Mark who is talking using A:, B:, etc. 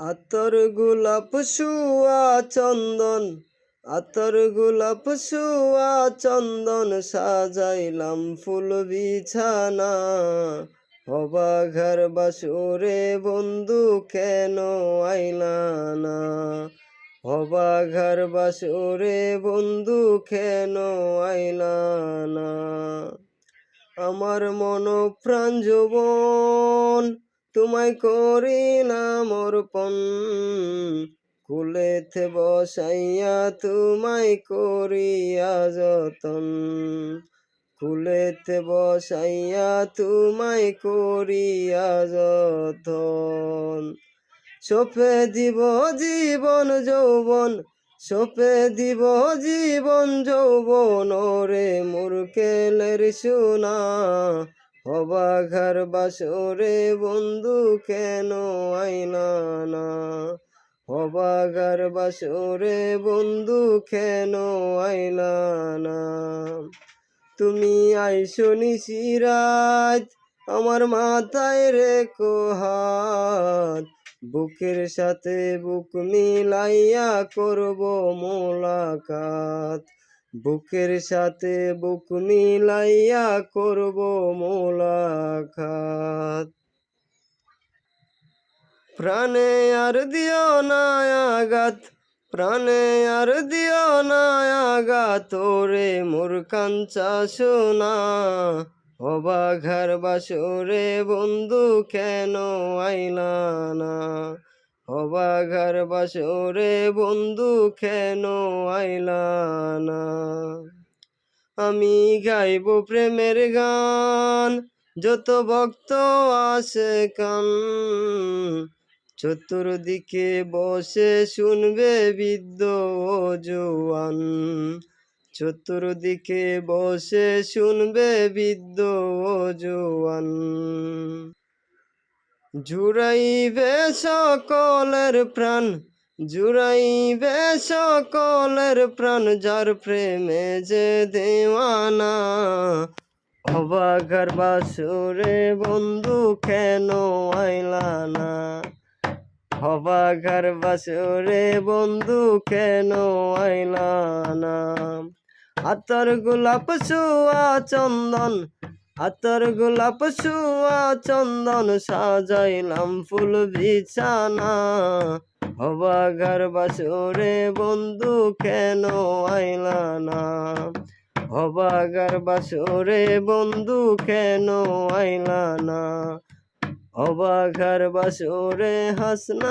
A: আতর গোলাপ সুয়া চন্দন, আতর গোলাপ সুয়া চন্দন, সাজাইলাম ফুল বিছানা। হবা ঘর বাসুরে বন্ধু কেন আইলা না? হবা ঘর বাসুরে বন্ধু কেন আইলা না? আমার মন প্রাণ যৌবন তোমায় করি না মর্পণ, কুলেতে বসাইয়া তোমায় করিয়া যতন, কুলেতে বসাইয়া তোমায় করিয়া যতন। সপে দিব জীবন যৌবন, সপে দিব জীবন যৌবন, ওরে মুরকেলের সোনা। হবা ঘর বাসরে বন্ধু কেন আইলা না? হবা ঘর বাসরে বন্ধু কেন আইলা না? তুমি আইসো নিশিরাত, আমার মাথায় রেখো হাত, বুকের সাথে বুক মিলাইয়া করব মোলাকাত, বুকের সাথে বুক মিলাইয়া করব মোলাকাত। প্রাণে আর দিও না আঘাত, প্রাণে আর দিও না আঘাত, তোরে মোর কাঞ্চা সোনা। হবা ঘর বাসরে বন্ধু কেন আইলা না? হবা ঘর বাসরে বন্ধু কেন আইলা না? আমি গাইব প্রেমের গান, যত ভক্ত আসে কান, চতুর্দিকে বসে শুনবে বৃদ্ধ ও জওয়ান, চতুর্দিকে বসে শুনবে বৃদ্ধ ও জওয়ান। জুড়াইবে সকলের প্রাণ, জুড়াইবে সকলের প্রাণ, যার প্রেমে যে দেওয়ানা। হবা ঘর বাসরে বন্ধু কেন আইলা না? হবা ঘর বাসরে বন্ধু কেন আইলা না? আতর গোলাপ সুয়া চন্দন, আতর গোলাপ সুয়া চন্দন, সাজাইলাম ফুল বিছানা। হবা ঘর বাসরে বন্ধু কেন আইলা না? হবা ঘর বাসরে বন্ধু কেন আইলা না? হবা ঘর বাসরে হাসনা।